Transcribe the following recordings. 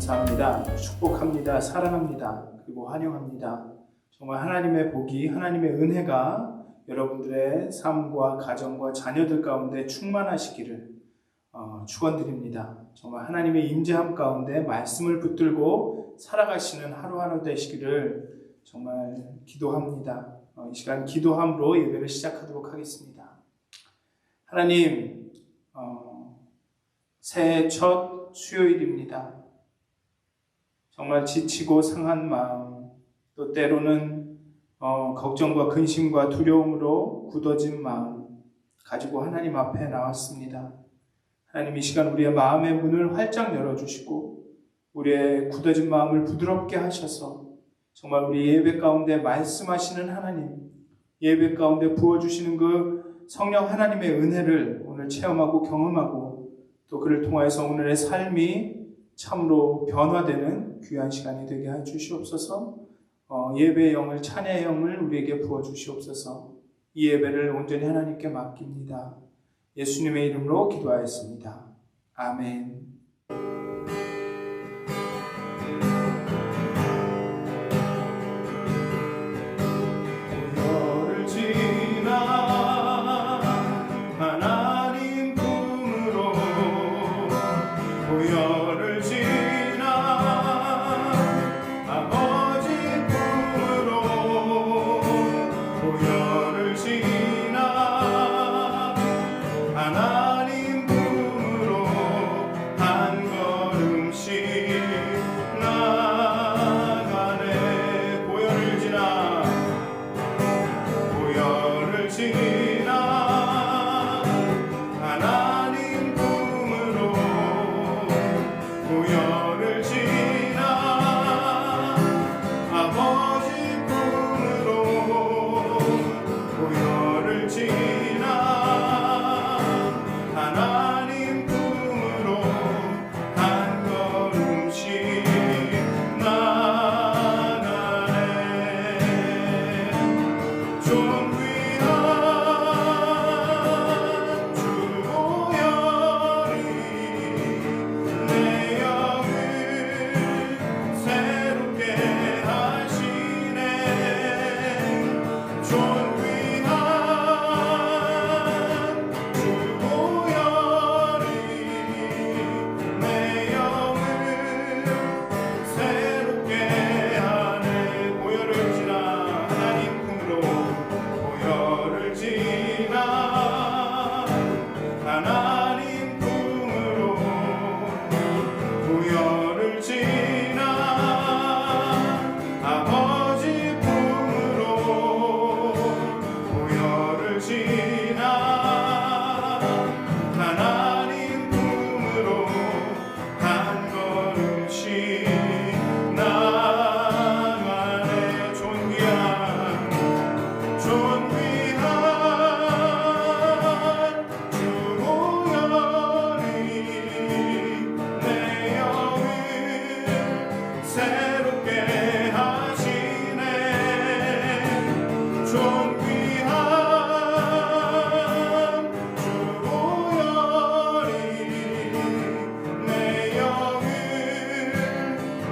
감사합니다. 축복합니다. 사랑합니다. 그리고 환영합니다. 정말 하나님의 복이, 하나님의 은혜가 여러분들의 삶과 가정과 자녀들 가운데 충만하시기를 축원드립니다. 정말 하나님의 임재함 가운데 말씀을 붙들고 살아가시는 하루하루 되시기를 정말 기도합니다. 이 시간 기도함으로 예배를 시작하도록 하겠습니다. 하나님, 새해 첫 수요일입니다. 정말 지치고 상한 마음, 또 때로는 걱정과 근심과 두려움으로 굳어진 마음 가지고 하나님 앞에 나왔습니다. 하나님, 이 시간 우리의 마음의 문을 활짝 열어주시고 우리의 굳어진 마음을 부드럽게 하셔서 정말 우리 예배 가운데 말씀하시는 하나님, 예배 가운데 부어주시는 그 성령 하나님의 은혜를 오늘 체험하고 경험하고 또 그를 통하여서 오늘의 삶이 참으로 변화되는 귀한 시간이 되게 해 주시옵소서. 예배의 영을, 찬양의 영을 우리에게 부어주시옵소서. 이 예배를 온전히 하나님께 맡깁니다. 예수님의 이름으로 기도하였습니다. 아멘.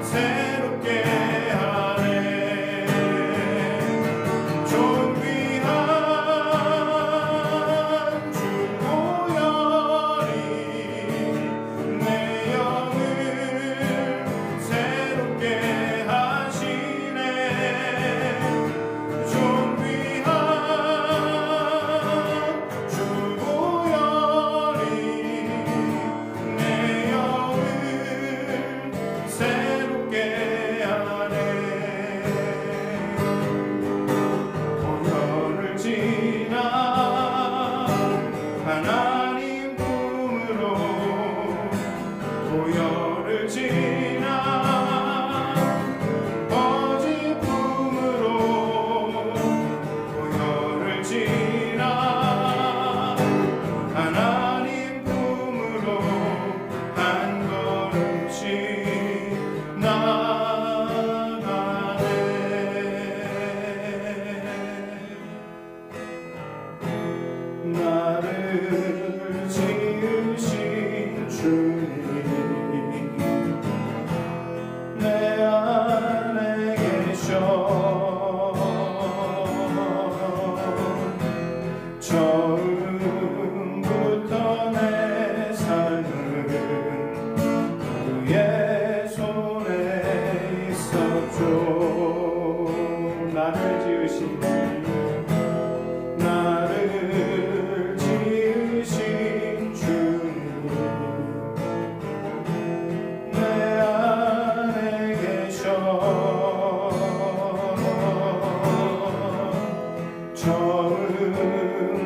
새롭게 하네. 존귀한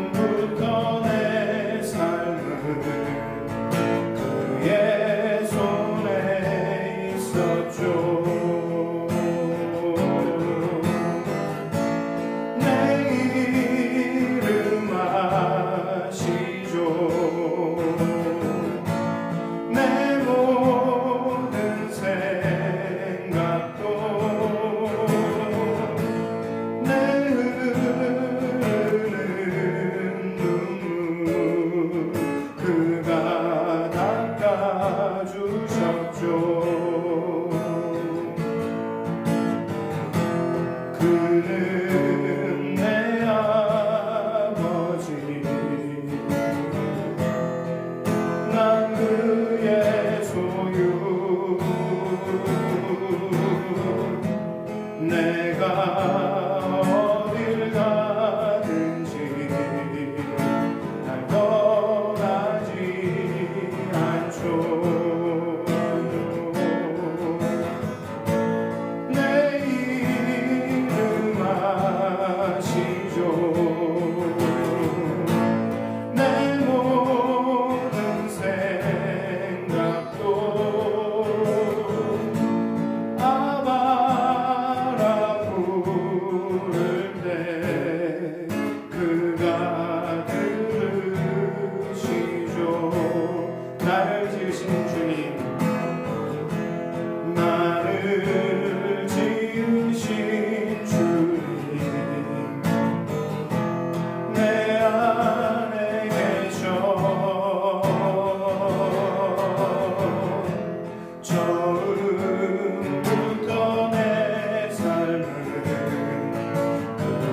처음부터 내 삶은 그의 손에 있었죠. 내 이름 아시죠. 내 모든 생각도 내 흐르는 눈물 그가 닦아주셨죠. 그는 내 아버지 난 그의 소유 내가 어딜 가든지 날 떠나지 않죠. 내 이름 아시죠. 내 모든 생각도 아바라 부를 때 그가 들으시죠. 나를 지으신 주님, 나를 지으신 주님 내 안에 계셔. 처음부터 내 삶은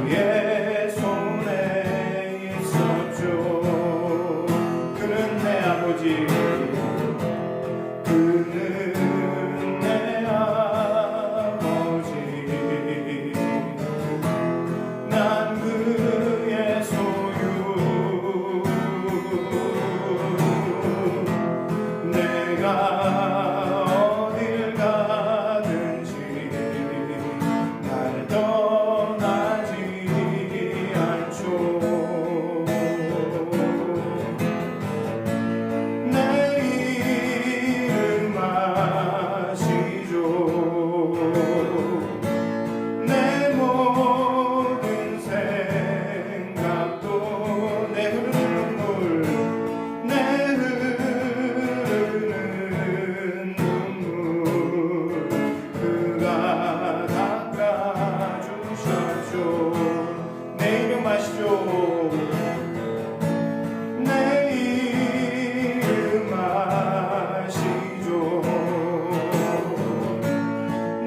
그의 손에 있었죠. 그는 내 아버지, 그는 내 아버지 난 그의 소유 내가 어딜 가든지 날 떠나지 않죠. 내 이름 아시죠. 내 모든 생각도 내 흐르는 눈물 내 흐르는 눈물 그가 닦아주셨죠. 내 이름 아시죠. 내 이름 아시죠.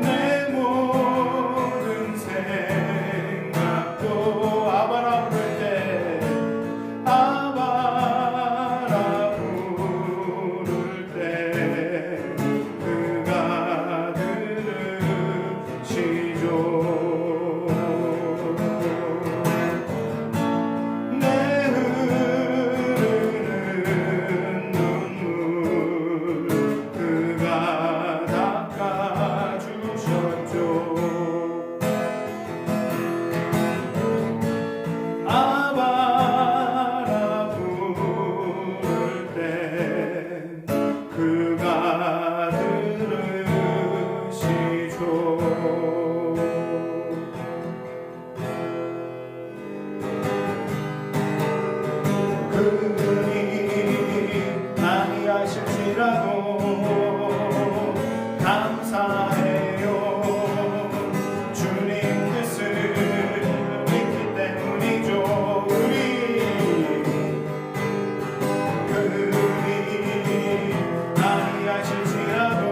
내 모든 생각도 아바라 부를 때 아바라 부를 때 그가 들으시죠. 내 흐르는 눈물 그가 닦아주셨죠. 아바라 부를 때 그가 들으시죠. 그분이 아니하실지라도 감사해요. 주님 뜻을 믿기 때문이죠. 그분이 아니하실지라도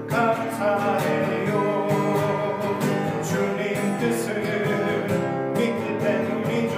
감사해요. 주님 뜻을 믿기 때문이죠.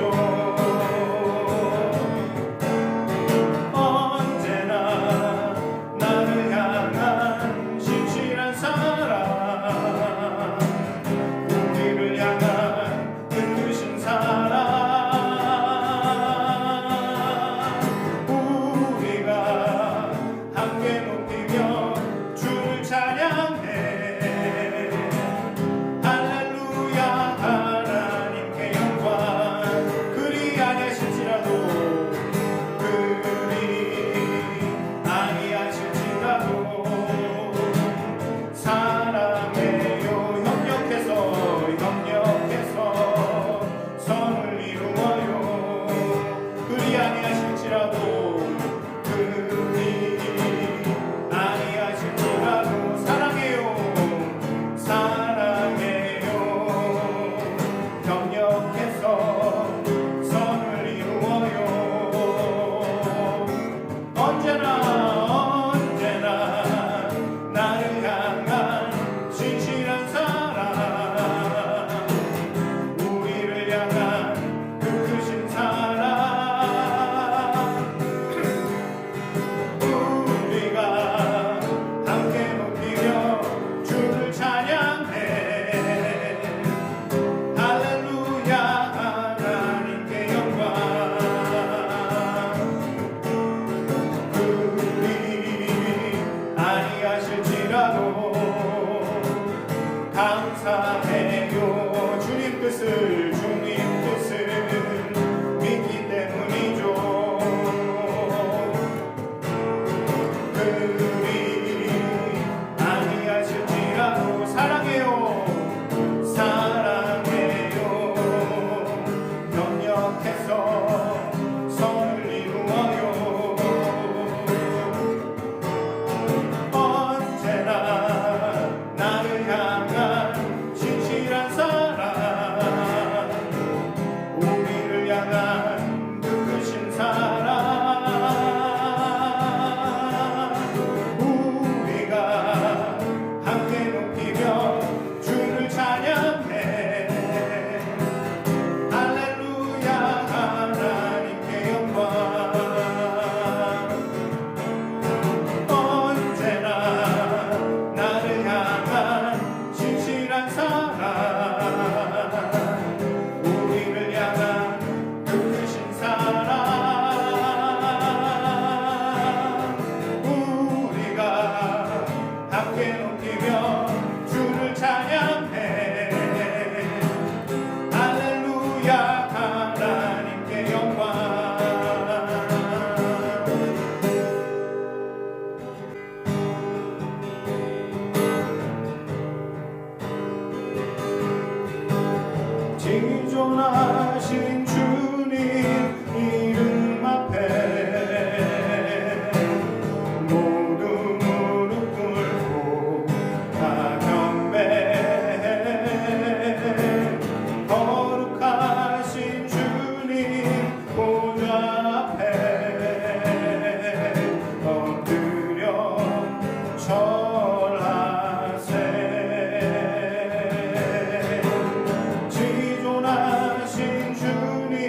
협력해서 선을 이루어요. 언제나 나를 향한 진실한 사랑, 우리를 향한 그 크신 사랑, 우리가 함께 높이며 주를 찬양해. 할렐루야, 하나님께 영광. 그리 아니하실지라도 감사해요. 주님 뜻을 믿기 때문이죠. 그리 아니하실지라도 사랑해요. 협력해서 선을 이루어요. 언제나 나를 향한 진실한 사랑, 우리를 향한 그 크신 사랑, 우리가 함께 높이며 주를 찬양해. 할렐루야, 하나님께 영광. 언제나 나를 향한 진실한 사랑, 우리를 향한 그 크신 사랑, 우리가 함께 높이며 주를 찬양해. 할렐루야, 하나님께 영광. 지존하신 주님 이름 앞에 모두 무릎 꿇고 다 경배해. 거룩하신 주님 보좌 앞에 엎드려 절하세. 지존하신 주님이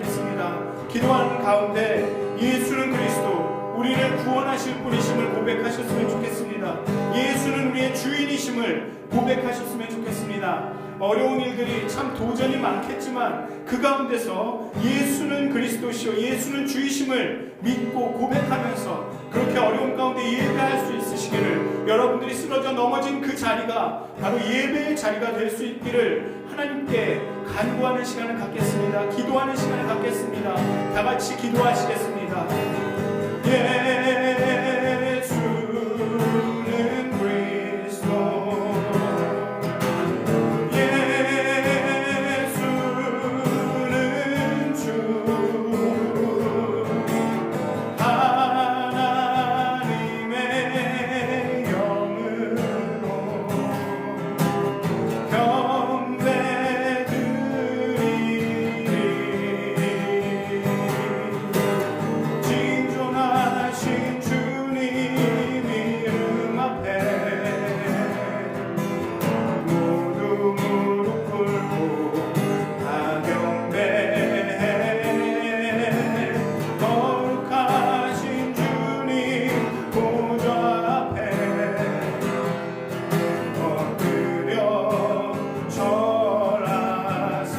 좋겠습니다. 기도하는 가운데 예수는 그리스도, 우리를 구원하실 분이심을 고백하셨으면 좋겠습니다. 예수는 우리의 주인이심을 고백하셨으면 좋겠습니다. 어려운 일들이 참 도전이 많겠지만 그 가운데서 예수는 그리스도시요 예수는 주이심을 믿고 고백하면서 그렇게 어려운 가운데 예배할 수 있으시기를, 여러분들이 쓰러져 넘어진 그 자리가 바로 예배의 자리가 될 수 있기를 하나님께 간구하는 시간을 갖겠습니다. 기도하는 시간을 갖겠습니다. 다 같이 기도하시겠습니다. 예수는 그리스도, 예수는 주, 하나님의 영으로 경배드리리. 진존하신 주님 이름 앞에 모두 무릎 꿇고 다 경배해. 거룩하신 주님 보좌 앞에 엎드려 절하세.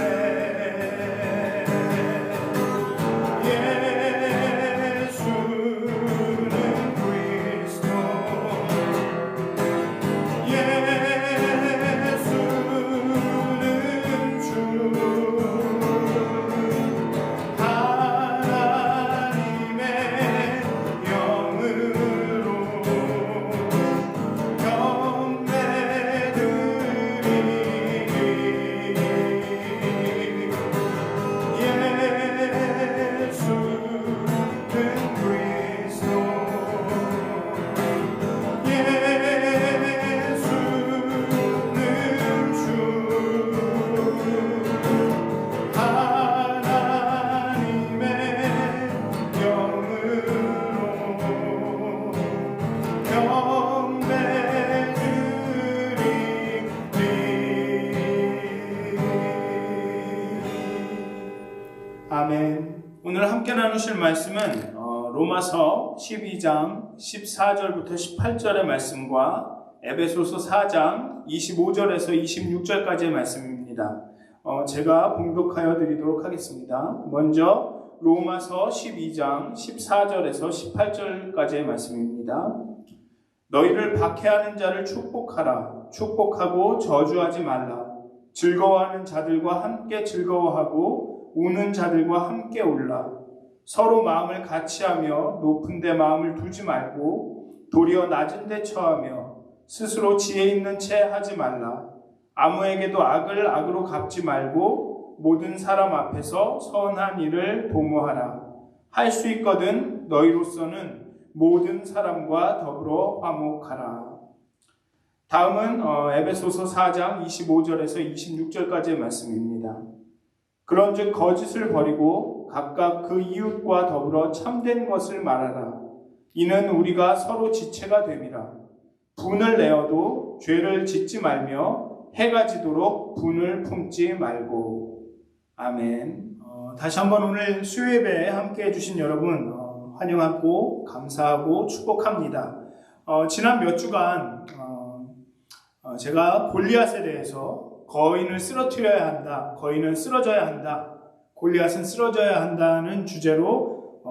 예수는 그리스도, 예수는 주, 하나님의 영으로 경배드리리. 예수는 그리스도, 예수는 주, 하나님의 영으로 경배드리리. 아멘. 오늘 함께 나누실 말씀은 로마서 12장 14절부터 18절의 말씀과 에베소서 4장 25절에서 26절까지의 말씀입니다. 제가 봉독하여 드리도록 하겠습니다. 먼저 로마서 12장 14절에서 18절까지의 말씀입니다. 너희를 박해하는 자를 축복하라. 축복하고 저주하지 말라. 즐거워하는 자들과 함께 즐거워하고 우는 자들과 함께 울라. 서로 마음을 같이하며 높은 데 마음을 두지 말고 도리어 낮은 데 처하며 스스로 지혜 있는 채 하지 말라. 아무에게도 악을 악으로 갚지 말고 모든 사람 앞에서 선한 일을 도모하라. 할 수 있거든 너희로서는 모든 사람과 더불어 화목하라. 다음은 에베소서 4장 25절에서 26절까지의 말씀입니다. 그런즉 거짓을 버리고 각각 그 이웃과 더불어 참된 것을 말하라. 이는 우리가 서로 지체가 됨이라. 분을 내어도 죄를 짓지 말며 해가 지도록 분을 품지 말고. 아멘. 다시 한번 오늘 수요예배에 함께 해주신 여러분 환영하고 감사하고 축복합니다. 지난 몇 주간 제가 골리앗에 대해서 거인을 쓰러뜨려야 한다, 거인은 쓰러져야 한다, 골리앗은 쓰러져야 한다는 주제로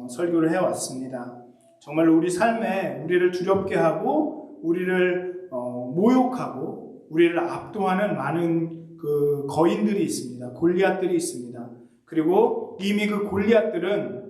설교를 해왔습니다. 정말 우리 삶에 우리를 두렵게 하고 우리를 모욕하고 우리를 압도하는 많은 그 거인들이 있습니다. 골리앗들이 있습니다. 그리고 이미 그 골리앗들은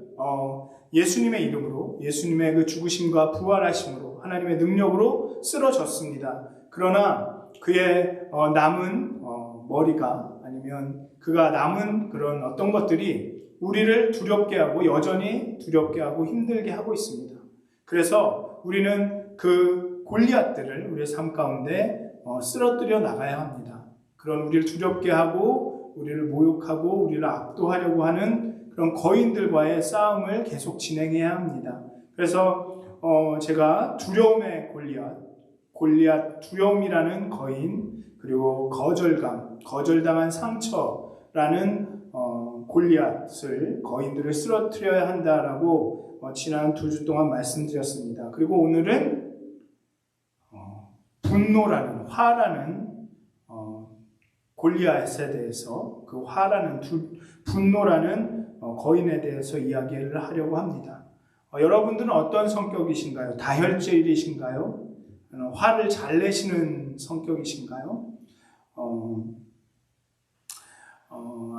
예수님의 이름으로, 예수님의 그 죽으심과 부활하심으로, 하나님의 능력으로 쓰러졌습니다. 그러나 그의 남은 머리가, 아니면 그가 남은 그런 어떤 것들이 우리를 두렵게 하고, 여전히 두렵게 하고 힘들게 하고 있습니다. 그래서 우리는 그 골리앗들을 우리의 삶 가운데 쓰러뜨려 나가야 합니다. 그런 우리를 두렵게 하고 우리를 모욕하고 우리를 압도하려고 하는 그런 거인들과의 싸움을 계속 진행해야 합니다. 그래서 제가 두려움의 골리앗, 두려움이라는 거인, 그리고 거절감, 거절당한 상처라는 골리앗을 거인들을 쓰러뜨려야 한다라고 지난 2주 동안 말씀드렸습니다. 그리고 오늘은 분노라는 화라는 골리앗에 대해서 그 화라는 분노라는 거인에 대해서 이야기를 하려고 합니다. 여러분들은 어떤 성격이신가요? 다혈질이신가요? 화를 잘 내시는 성격이신가요?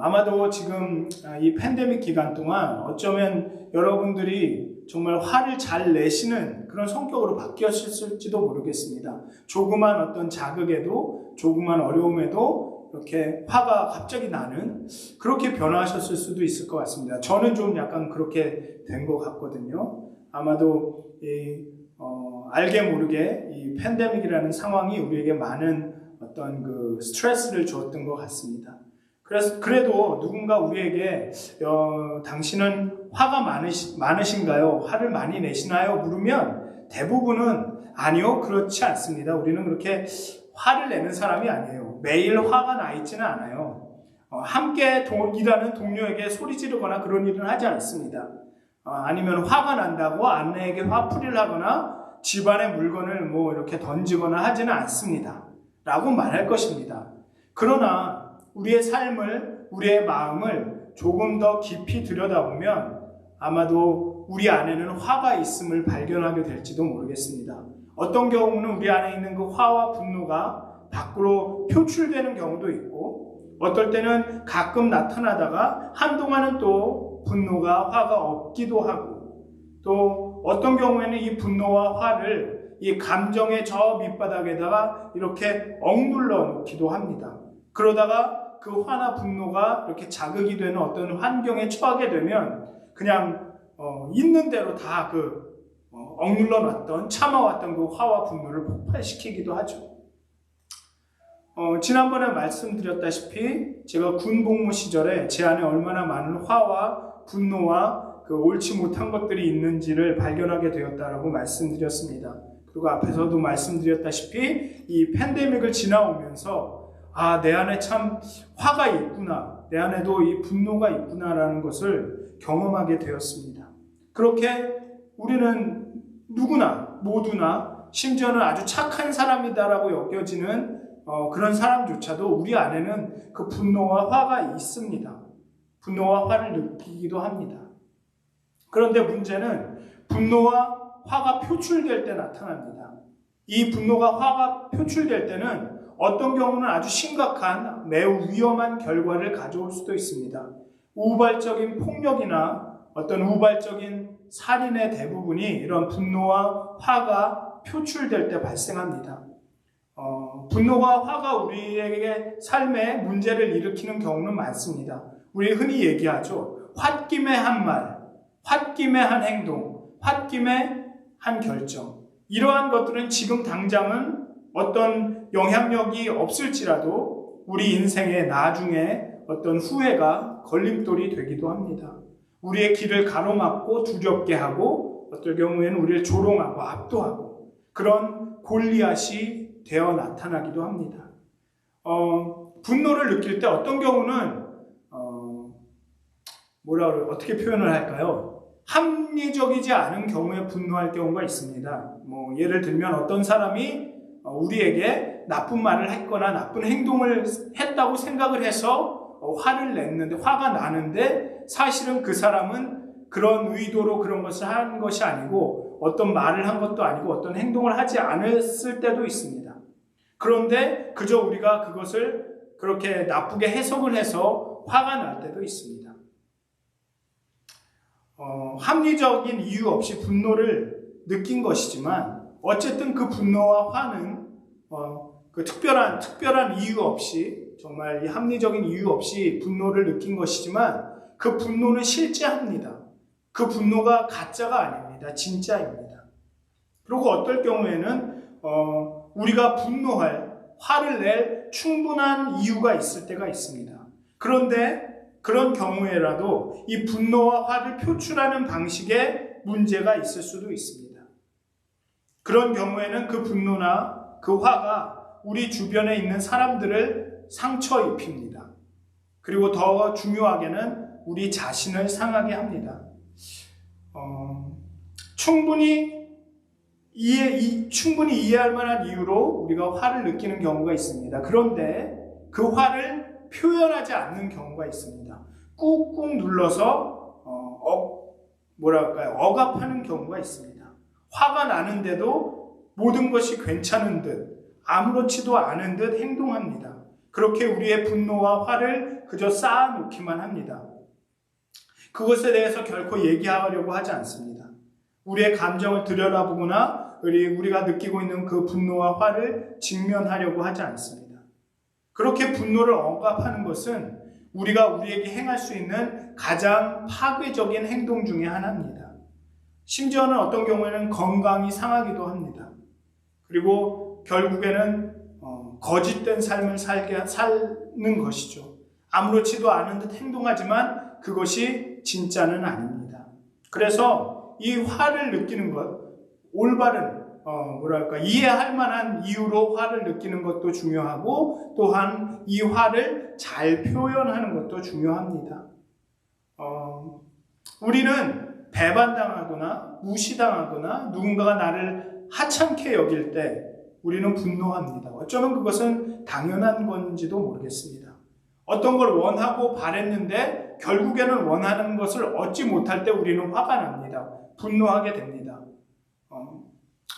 아마도 지금 이 팬데믹 기간 동안 어쩌면 여러분들이 정말 화를 잘 내시는 그런 성격으로 바뀌었을지도 모르겠습니다. 조그만 어떤 자극에도, 조그만 어려움에도 이렇게 화가 갑자기 나는 그렇게 변화하셨을 수도 있을 것 같습니다. 저는 좀 약간 그렇게 된 것 같거든요. 아마도 알게 모르게 이 팬데믹이라는 상황이 우리에게 많은 어떤 그 스트레스를 주었던 것 같습니다. 그래도 누군가 우리에게 당신은 화가 많으신가요? 화를 많이 내시나요? 물으면 대부분은 아니요, 그렇지 않습니다. 우리는 그렇게 화를 내는 사람이 아니에요. 매일 화가 나 있지는 않아요. 함께 일하는 동료에게 소리 지르거나 그런 일은 하지 않습니다. 아니면 화가 난다고 아내에게 화풀이를 하거나 집안의 물건을 이렇게 던지거나 하지는 않습니다. 라고 말할 것입니다. 그러나 우리의 삶을, 우리의 마음을 조금 더 깊이 들여다보면 아마도 우리 안에는 화가 있음을 발견하게 될지도 모르겠습니다. 어떤 경우는 우리 안에 있는 그 화와 분노가 밖으로 표출되는 경우도 있고, 어떨 때는 가끔 나타나다가 한동안은 또 분노가, 화가 없기도 하고, 또 어떤 경우에는 이 분노와 화를 이 감정의 저 밑바닥에다가 이렇게 억눌러 놓기도 합니다. 그러다가 그 화나 분노가 이렇게 자극이 되는 어떤 환경에 처하게 되면 그냥 있는 대로 다 억눌러 놨던, 참아왔던 그 화와 분노를 폭발시키기도 하죠. 지난번에 말씀드렸다시피 제가 군 복무 시절에 제 안에 얼마나 많은 화와 분노와 그 옳지 못한 것들이 있는지를 발견하게 되었다라고 말씀드렸습니다. 그리고 앞에서도 말씀드렸다시피 이 팬데믹을 지나오면서 내 안에 참 화가 있구나, 내 안에도 이 분노가 있구나라는 것을 경험하게 되었습니다. 그렇게 우리는 누구나, 모두나, 심지어는 아주 착한 사람이다라고 여겨지는 그런 사람조차도 우리 안에는 그 분노와 화가 있습니다. 분노와 화를 느끼기도 합니다. 그런데 문제는 분노와 화가 표출될 때 나타납니다. 이 분노가 화가 표출될 때는 어떤 경우는 아주 심각한, 매우 위험한 결과를 가져올 수도 있습니다. 우발적인 폭력이나 어떤 우발적인 살인의 대부분이 이런 분노와 화가 표출될 때 발생합니다. 분노와 화가 우리에게 삶에 문제를 일으키는 경우는 많습니다. 우리 흔히 얘기하죠. 홧김에 한 말, 홧김에 한 행동, 홧김에 한 결정. 이러한 것들은 지금 당장은 어떤 영향력이 없을지라도 우리 인생의 나중에 어떤 후회가 걸림돌이 되기도 합니다. 우리의 길을 가로막고 두렵게 하고 어떨 경우에는 우리를 조롱하고 압도하고 그런 골리앗이 되어 나타나기도 합니다. 분노를 느낄 때 어떤 경우는 어떻게 표현을 할까요? 합리적이지 않은 경우에 분노할 경우가 있습니다. 예를 들면 어떤 사람이 우리에게 나쁜 말을 했거나 나쁜 행동을 했다고 생각을 해서 화를 냈는데, 화가 나는데 사실은 그 사람은 그런 의도로 그런 것을 한 것이 아니고 어떤 말을 한 것도 아니고 어떤 행동을 하지 않았을 때도 있습니다. 그런데 그저 우리가 그것을 그렇게 나쁘게 해석을 해서 화가 날 때도 있습니다. 합리적인 이유 없이 분노를 느낀 것이지만 어쨌든 그 분노와 화는 그 특별한 이유 없이, 정말 이 합리적인 이유 없이 분노를 느낀 것이지만 그 분노는 실제합니다. 그 분노가 가짜가 아닙니다. 진짜입니다. 그리고 어떨 경우에는 우리가 분노할, 화를 낼 충분한 이유가 있을 때가 있습니다. 그런데 그런 경우에라도 이 분노와 화를 표출하는 방식에 문제가 있을 수도 있습니다. 그런 경우에는 그 분노나 그 화가 우리 주변에 있는 사람들을 상처 입힙니다. 그리고 더 중요하게는 우리 자신을 상하게 합니다. 충분히 이해할 만한 이유로 우리가 화를 느끼는 경우가 있습니다. 그런데 그 화를 표현하지 않는 경우가 있습니다. 꾹꾹 눌러서 억압하는 경우가 있습니다. 화가 나는데도 모든 것이 괜찮은 듯 아무렇지도 않은 듯 행동합니다. 그렇게 우리의 분노와 화를 그저 쌓아놓기만 합니다. 그것에 대해서 결코 얘기하려고 하지 않습니다. 우리의 감정을 들여다보거나 우리가 느끼고 있는 그 분노와 화를 직면하려고 하지 않습니다. 그렇게 분노를 억압하는 것은 우리가 우리에게 행할 수 있는 가장 파괴적인 행동 중에 하나입니다. 심지어는 어떤 경우에는 건강이 상하기도 합니다. 그리고 결국에는 거짓된 삶을 사는 것이죠. 아무렇지도 않은 듯 행동하지만 그것이 진짜는 아닙니다. 그래서 이 화를 느끼는 것, 올바른 이해할 만한 이유로 화를 느끼는 것도 중요하고 또한 이 화를 잘 표현하는 것도 중요합니다. 우리는 배반당하거나 무시당하거나 누군가가 나를 하찮게 여길 때 우리는 분노합니다. 어쩌면 그것은 당연한 건지도 모르겠습니다. 어떤 걸 원하고 바랬는데 결국에는 원하는 것을 얻지 못할 때 우리는 화가 납니다. 분노하게 됩니다.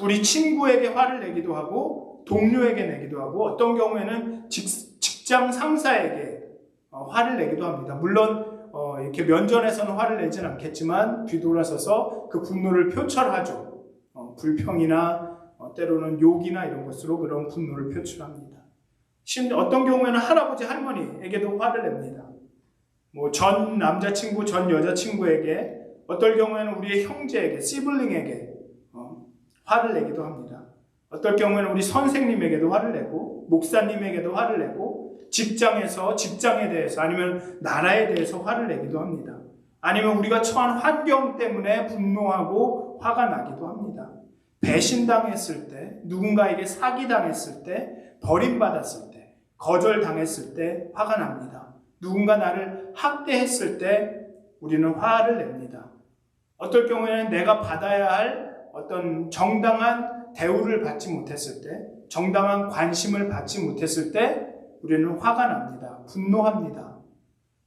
우리 친구에게 화를 내기도 하고 동료에게 내기도 하고 어떤 경우에는 직장 상사에게 화를 내기도 합니다. 물론 이렇게 면전에서는 화를 내진 않겠지만 뒤돌아서서 그 분노를 표출하죠. 불평이나 때로는 욕이나 이런 것으로 그런 분노를 표출합니다. 어떤 경우에는 할아버지 할머니에게도 화를 냅니다. 전 남자친구 전 여자친구에게 어떨 경우에는 우리의 형제에게 시블링에게 화를 내기도 합니다. 어떨 경우에는 우리 선생님에게도 화를 내고 목사님에게도 화를 내고 직장에 대해서 아니면 나라에 대해서 화를 내기도 합니다. 아니면 우리가 처한 환경 때문에 분노하고 화가 나기도 합니다. 배신당했을 때, 누군가에게 사기당했을 때, 버림받았을 때, 거절당했을 때 화가 납니다. 누군가 나를 학대했을 때 우리는 화를 냅니다. 어떨 경우에는 내가 받아야 할 어떤 정당한 대우를 받지 못했을 때, 정당한 관심을 받지 못했을 때 우리는 화가 납니다. 분노합니다.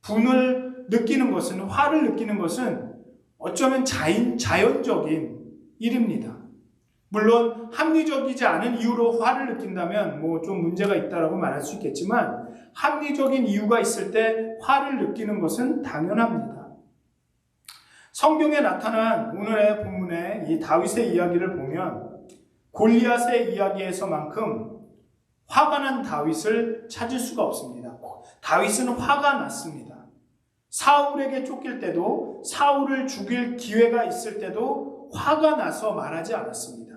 분을 느끼는 것은, 화를 느끼는 것은 어쩌면 자연적인 일입니다. 물론 합리적이지 않은 이유로 화를 느낀다면 좀 문제가 있다라고 말할 수 있겠지만 합리적인 이유가 있을 때 화를 느끼는 것은 당연합니다. 성경에 나타난 오늘의 본문의 이 다윗의 이야기를 보면 골리앗의 이야기에서만큼 화가 난 다윗을 찾을 수가 없습니다. 다윗은 화가 났습니다. 사울에게 쫓길 때도 사울을 죽일 기회가 있을 때도 화가 나서 말하지 않았습니다.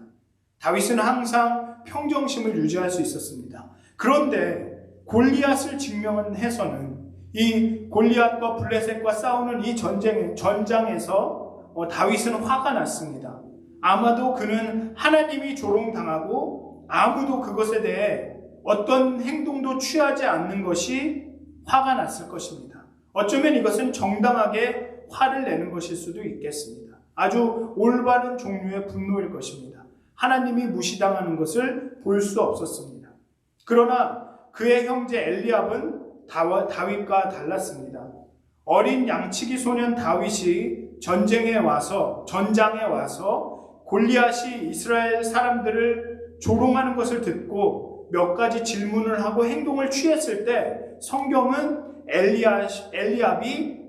다윗은 항상 평정심을 유지할 수 있었습니다. 그런데 골리앗을 직면해서는 이 골리앗과 블레셋과 싸우는 이 전장에서 다윗은 화가 났습니다. 아마도 그는 하나님이 조롱당하고 아무도 그것에 대해 어떤 행동도 취하지 않는 것이 화가 났을 것입니다. 어쩌면 이것은 정당하게 화를 내는 것일 수도 있겠습니다. 아주 올바른 종류의 분노일 것입니다. 하나님이 무시당하는 것을 볼 수 없었습니다. 그러나 그의 형제 엘리압은 다윗과 달랐습니다. 어린 양치기 소년 다윗이 전장에 와서 골리앗이 이스라엘 사람들을 조롱하는 것을 듣고 몇 가지 질문을 하고 행동을 취했을 때 성경은 엘리압이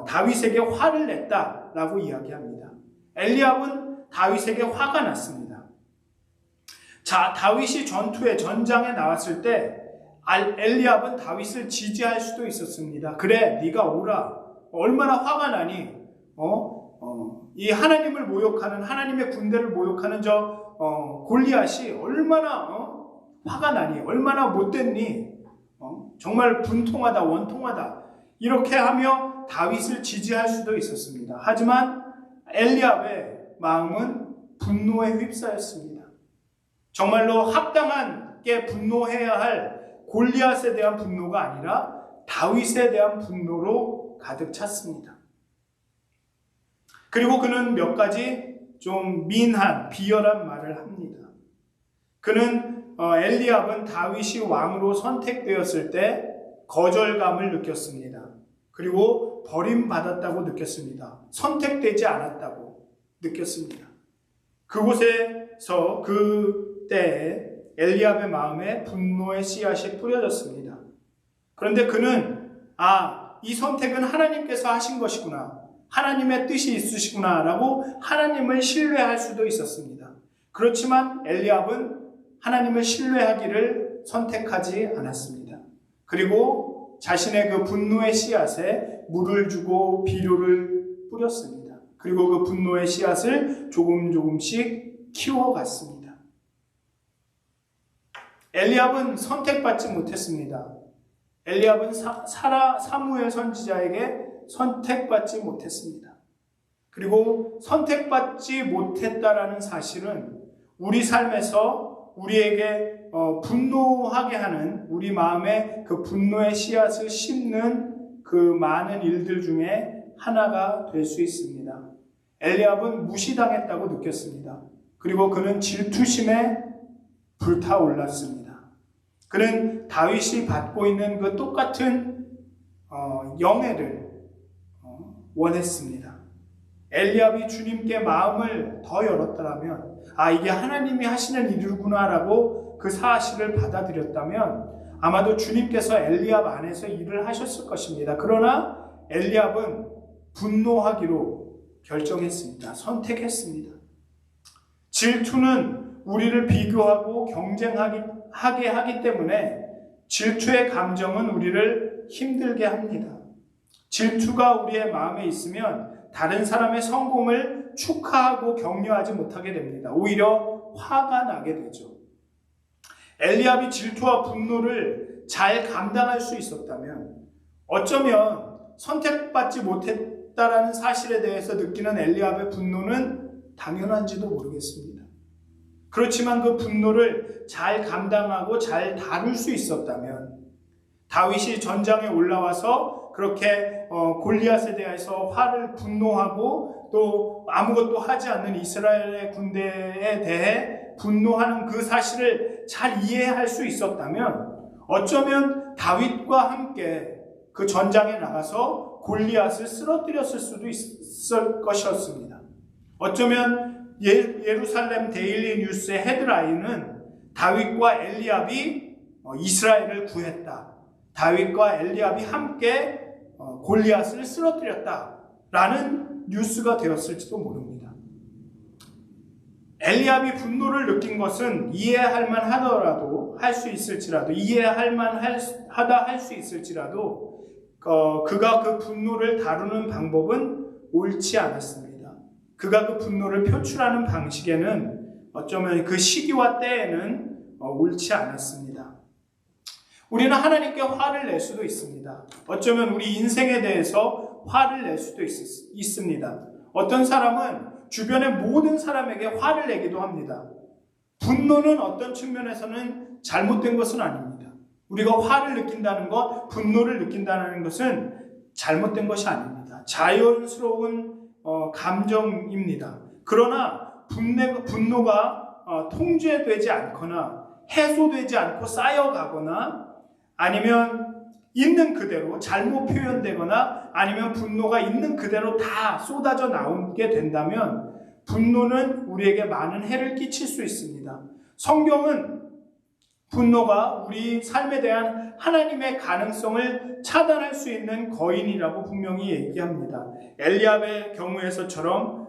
다윗에게 화를 냈다라고 이야기합니다. 엘리압은 다윗에게 화가 났습니다. 자, 다윗이 전장에 나왔을 때 엘리압은 다윗을 지지할 수도 있었습니다. 그래, 네가 오라. 얼마나 화가 나니? 이 하나님을 모욕하는, 하나님의 군대를 모욕하는 골리앗이 얼마나 화가 나니? 얼마나 못됐니? 정말 분통하다, 원통하다. 이렇게 하며 다윗을 지지할 수도 있었습니다. 하지만 엘리압의 마음은 분노에 휩싸였습니다. 정말로 합당하게 분노해야 할 골리앗에 대한 분노가 아니라 다윗에 대한 분노로 가득 찼습니다. 그리고 그는 몇 가지 좀 민한, 비열한 말을 합니다. 그는 엘리압은 다윗이 왕으로 선택되었을 때 거절감을 느꼈습니다. 그리고 버림받았다고 느꼈습니다. 선택되지 않았다고 느꼈습니다. 그곳에서 그때 엘리압의 마음에 분노의 씨앗이 뿌려졌습니다. 그런데 그는 이 선택은 하나님께서 하신 것이구나, 하나님의 뜻이 있으시구나 라고 하나님을 신뢰할 수도 있었습니다. 그렇지만 엘리압은 하나님을 신뢰하기를 선택하지 않았습니다. 그리고 자신의 그 분노의 씨앗에 물을 주고 비료를 뿌렸습니다. 그리고 그 분노의 씨앗을 조금씩 키워갔습니다. 엘리압은 선택받지 못했습니다. 엘리압은 사무엘 선지자에게 선택받지 못했습니다. 그리고 선택받지 못했다라는 사실은 우리 삶에서 우리에게 분노하게 하는, 우리 마음에 그 분노의 씨앗을 심는 그 많은 일들 중에 하나가 될 수 있습니다. 엘리압은 무시당했다고 느꼈습니다. 그리고 그는 질투심에 불타올랐습니다. 그는 다윗이 받고 있는 그 똑같은 영예를 원했습니다. 엘리압이 주님께 마음을 더 열었더라면, 이게 하나님이 하시는 일이구나라고 그 사실을 받아들였다면 아마도 주님께서 엘리압 안에서 일을 하셨을 것입니다. 그러나 엘리압은 분노하기로 결정했습니다. 선택했습니다. 질투는 우리를 비교하고 경쟁하게 하기 때문에 질투의 감정은 우리를 힘들게 합니다. 질투가 우리의 마음에 있으면 다른 사람의 성공을 축하하고 격려하지 못하게 됩니다. 오히려 화가 나게 되죠. 엘리압이 질투와 분노를 잘 감당할 수 있었다면 어쩌면 선택받지 못했다라는 사실에 대해서 느끼는 엘리압의 분노는 당연한지도 모르겠습니다. 그렇지만 그 분노를 잘 감당하고 잘 다룰 수 있었다면, 다윗이 전장에 올라와서 그렇게 골리앗에 대해서 분노하고 또 아무것도 하지 않는 이스라엘의 군대에 대해 분노하는 그 사실을 잘 이해할 수 있었다면 어쩌면 다윗과 함께 그 전장에 나가서 골리앗을 쓰러뜨렸을 수도 있을 것이었습니다. 어쩌면 예루살렘 데일리 뉴스의 헤드라인은 다윗과 엘리압이 이스라엘을 구했다, 다윗과 엘리압이 함께 골리앗을 쓰러뜨렸다라는 뉴스가 되었을지도 모릅니다. 엘리압이 분노를 느낀 것은 이해할 만하더라도 할 수 있을지라도 그가 그 분노를 다루는 방법은 옳지 않았습니다. 그가 그 분노를 표출하는 방식에는 어쩌면 그 시기와 때에는 옳지 않았습니다. 우리는 하나님께 화를 낼 수도 있습니다. 어쩌면 우리 인생에 대해서 화를 낼 수도 있습니다. 어떤 사람은 주변의 모든 사람에게 화를 내기도 합니다. 분노는 어떤 측면에서는 잘못된 것은 아닙니다. 우리가 화를 느낀다는 것, 분노를 느낀다는 것은 잘못된 것이 아닙니다. 자연스러운 감정입니다. 그러나 분노가 통제되지 않거나 해소되지 않고 쌓여가거나 아니면 있는 그대로 잘못 표현되거나 아니면 분노가 있는 그대로 다 쏟아져 나오게 된다면 분노는 우리에게 많은 해를 끼칠 수 있습니다. 성경은 분노가 우리 삶에 대한 하나님의 가능성을 차단할 수 있는 거인이라고 분명히 얘기합니다. 엘리압의 경우에서처럼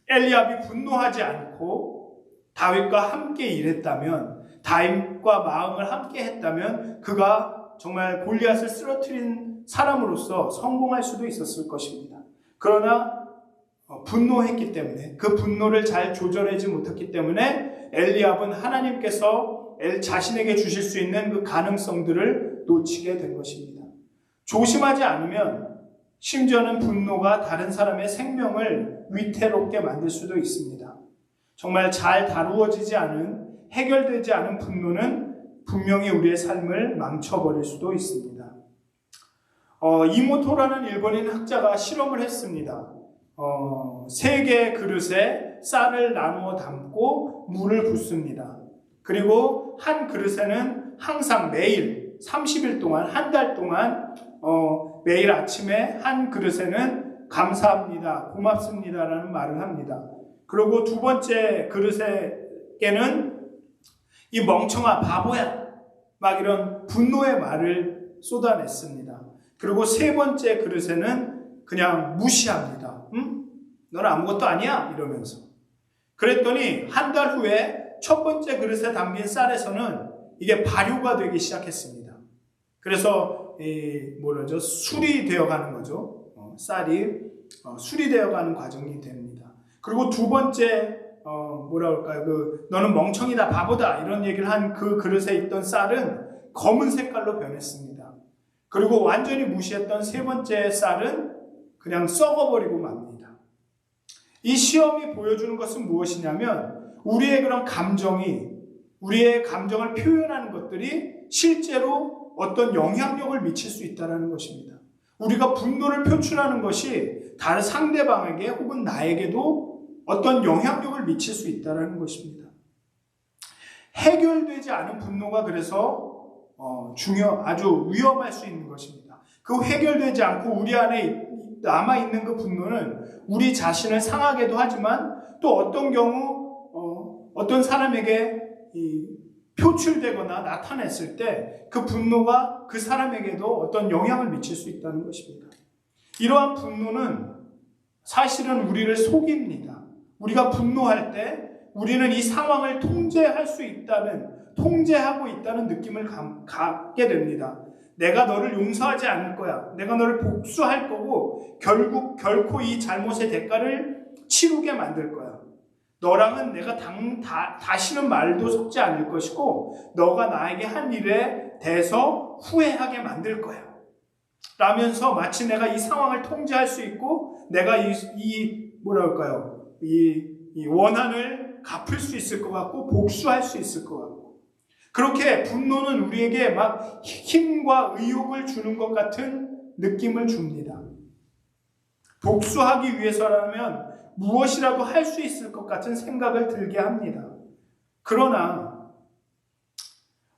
엘리압이 분노하지 않고 다윗과 함께 일했다면, 다윗과 마음을 함께 했다면 그가 정말 골리앗을 쓰러뜨린 사람으로서 성공할 수도 있었을 것입니다. 그러나 분노했기 때문에, 그 분노를 잘 조절하지 못했기 때문에 엘리압은 하나님께서 자신에게 주실 수 있는 그 가능성들을 놓치게 된 것입니다. 조심하지 않으면 심지어는 분노가 다른 사람의 생명을 위태롭게 만들 수도 있습니다. 정말 잘 다루어지지 않은, 해결되지 않은 분노는 분명히 우리의 삶을 망쳐버릴 수도 있습니다. 이모토라는 일본인 학자가 실험을 했습니다. 3개의 그릇에 쌀을 나누어 담고 물을 붓습니다. 그리고 한 그릇에는 항상 매일 30일 동안, 한 달 동안 매일 아침에 한 그릇에는 감사합니다, 고맙습니다라는 말을 합니다. 그리고 2번째 그릇에게는 이 멍청아, 바보야, 막 이런 분노의 말을 쏟아냈습니다. 그리고 3번째 그릇에는 그냥 무시합니다. 응? 너는 아무것도 아니야? 이러면서. 그랬더니 한 달 후에 1번째 그릇에 담긴 쌀에서는 이게 발효가 되기 시작했습니다. 그래서 술이 되어가는 거죠. 쌀이 술이 되어가는 과정이 됩니다. 그리고 2번째 너는 멍청이다, 바보다 이런 얘기를 한 그 그릇에 있던 쌀은 검은 색깔로 변했습니다. 그리고 완전히 무시했던 3번째 쌀은 그냥 썩어버리고 맙니다. 이 시험이 보여주는 것은 무엇이냐면 우리의 그런 우리의 감정을 표현하는 것들이 실제로 어떤 영향력을 미칠 수 있다는 것입니다. 우리가 분노를 표출하는 것이 다른 상대방에게 혹은 나에게도 어떤 영향력을 미칠 수 있다는 것입니다. 해결되지 않은 분노가 그래서 아주 위험할 수 있는 것입니다. 그 해결되지 않고 우리 안에 남아있는 그 분노는 우리 자신을 상하게도 하지만 또 어떤 경우 어떤 사람에게 표출되거나 나타냈을 때 그 분노가 그 사람에게도 어떤 영향을 미칠 수 있다는 것입니다. 이러한 분노는 사실은 우리를 속입니다. 우리가 분노할 때 우리는 이 상황을 통제하고 있다는 느낌을 갖게 됩니다. 내가 너를 용서하지 않을 거야. 내가 너를 복수할 거고 결코 이 잘못의 대가를 치르게 만들 거야. 너랑은 내가 다시는 말도 섞지 않을 것이고 너가 나에게 한 일에 대해서 후회하게 만들 거야. 라면서 마치 내가 이 상황을 통제할 수 있고 내가 이 원한을 갚을 수 있을 것 같고 복수할 수 있을 것 같고 그렇게 분노는 우리에게 막 힘과 의욕을 주는 것 같은 느낌을 줍니다. 복수하기 위해서라면 무엇이라도 할 수 있을 것 같은 생각을 들게 합니다. 그러나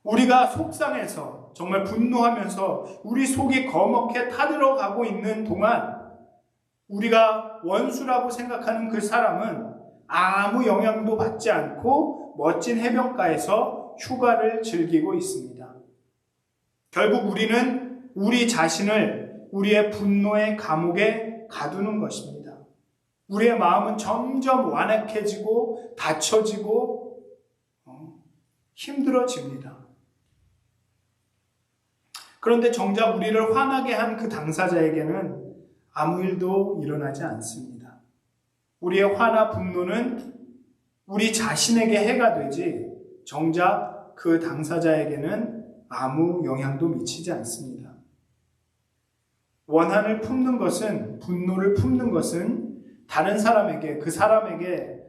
우리가 속상해서 정말 분노하면서 우리 속이 거먹게 타들어가고 있는 동안 우리가 원수라고 생각하는 그 사람은 아무 영향도 받지 않고 멋진 해변가에서 휴가를 즐기고 있습니다. 결국 우리는 우리 자신을 우리의 분노의 감옥에 가두는 것입니다. 우리의 마음은 점점 완악해지고 닫혀지고 힘들어집니다. 그런데 정작 우리를 화나게 한 그 당사자에게는 아무 일도 일어나지 않습니다. 우리의 화나 분노는 우리 자신에게 해가 되지 정작 그 당사자에게는 아무 영향도 미치지 않습니다. 원한을 품는 것은, 분노를 품는 것은 다른 사람에게, 그 사람에게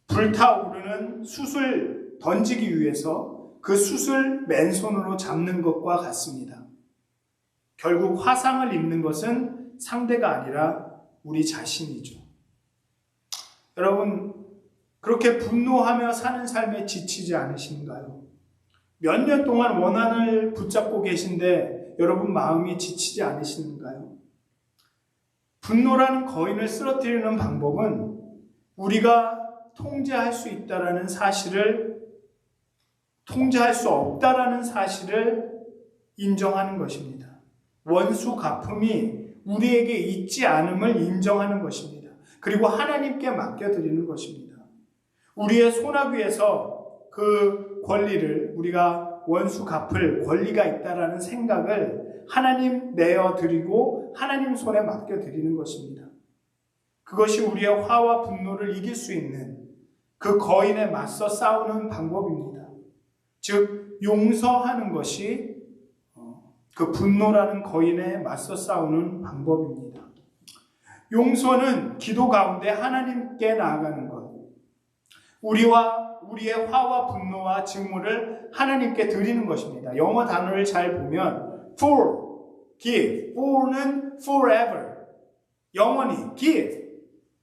불타오르는 숯을 던지기 위해서 그 숯을 맨손으로 잡는 것과 같습니다. 결국 화상을 입는 것은 상대가 아니라 우리 자신이죠. 여러분, 그렇게 분노하며 사는 삶에 지치지 않으신가요? 몇 년 동안 원한을 붙잡고 계신데 여러분 마음이 지치지 않으시는가요? 분노라는 거인을 쓰러뜨리는 방법은 우리가 통제할 수 있다라는 사실을, 통제할 수 없다라는 사실을 인정하는 것입니다. 원수 갚음이 우리에게 있지 않음을 인정하는 것입니다. 그리고 하나님께 맡겨드리는 것입니다. 우리의 소나귀에서 그 권리를, 우리가 원수 갚을 권리가 있다라는 생각을 하나님 내어드리고 하나님 손에 맡겨드리는 것입니다. 그것이 우리의 화와 분노를 이길 수 있는 그 거인에 맞서 싸우는 방법입니다. 즉 용서하는 것이 그 분노라는 거인에 맞서 싸우는 방법입니다. 용서는 기도 가운데 하나님께 나아가는 것, 우리의 화와 분노와 증오를 하나님께 드리는 것입니다. 영어 단어를 잘 보면 for, give. for는 forever. 영원히 give.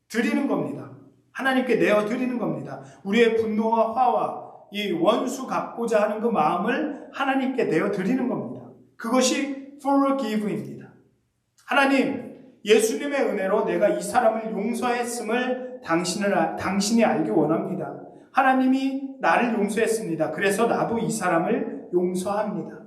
드리는 겁니다. 하나님께 내어 드리는 겁니다. 우리의 분노와 화와 이 원수 갚고자 하는 그 마음을 하나님께 내어 드리는 겁니다. 그것이 forgive입니다. 하나님, 예수님의 은혜로 내가 이 사람을 용서했음을 당신이 알기 원합니다. 하나님이 나를 용서했습니다. 그래서 나도 이 사람을 용서합니다.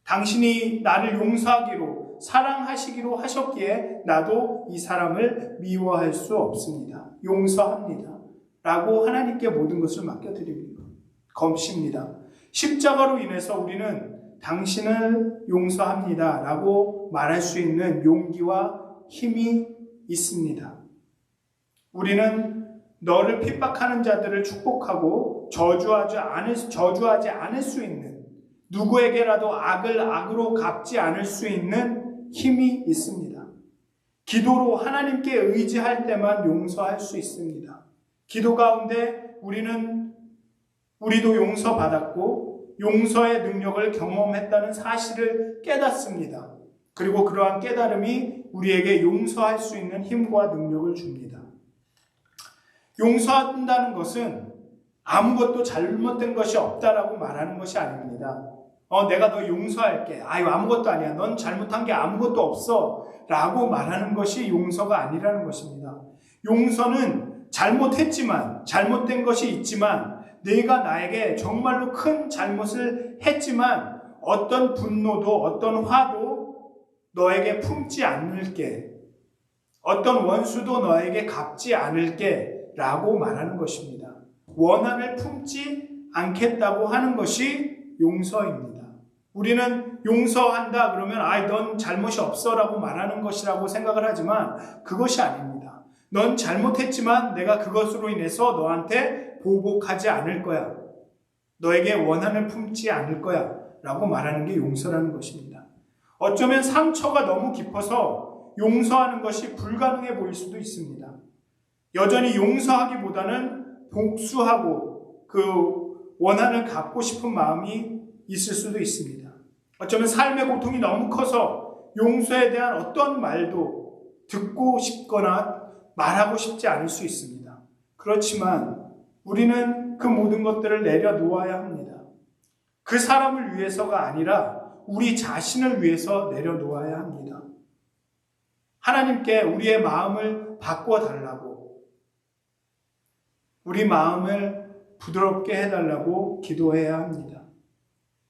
당신이 나를 용서하기로 사랑하시기로 하셨기에 나도 이 사람을 미워할 수 없습니다. 용서합니다. 라고 하나님께 모든 것을 맡겨드립니다. 검십니다. 십자가로 인해서 우리는 당신을 용서합니다. 라고 말할 수 있는 용기와 힘이 있습니다. 우리는 너를 핍박하는 자들을 축복하고 저주하지 않을 수 있는, 누구에게라도 악을 악으로 갚지 않을 수 있는 힘이 있습니다. 기도로 하나님께 의지할 때만 용서할 수 있습니다. 기도 가운데 우리도 용서받았고 용서의 능력을 경험했다는 사실을 깨닫습니다. 그리고 그러한 깨달음이 우리에게 용서할 수 있는 힘과 능력을 줍니다. 용서한다는 것은 아무것도 잘못된 것이 없다라고 말하는 것이 아닙니다. 내가 너 용서할게. 아무것도 아니야. 넌 잘못한 게 아무것도 없어. 라고 말하는 것이 용서가 아니라는 것입니다. 용서는 잘못했지만, 잘못된 것이 있지만, 내가 나에게 정말로 큰 잘못을 했지만, 어떤 분노도, 어떤 화도 너에게 품지 않을게. 어떤 원수도 너에게 갚지 않을게. 라고 말하는 것입니다. 원한을 품지 않겠다고 하는 것이 용서입니다. 우리는 용서한다 그러면 넌 잘못이 없어 라고 말하는 것이라고 생각을 하지만 그것이 아닙니다. 넌 잘못했지만 내가 그것으로 인해서 너한테 보복하지 않을 거야. 너에게 원한을 품지 않을 거야 라고 말하는 게 용서라는 것입니다. 어쩌면 상처가 너무 깊어서 용서하는 것이 불가능해 보일 수도 있습니다. 여전히 용서하기보다는 복수하고 그 원한을 갚고 싶은 마음이 있을 수도 있습니다. 어쩌면 삶의 고통이 너무 커서 용서에 대한 어떤 말도 듣고 싶거나 말하고 싶지 않을 수 있습니다. 그렇지만 우리는 그 모든 것들을 내려놓아야 합니다. 그 사람을 위해서가 아니라 우리 자신을 위해서 내려놓아야 합니다. 하나님께 우리의 마음을 바꿔달라고, 우리 마음을 부드럽게 해달라고 기도해야 합니다.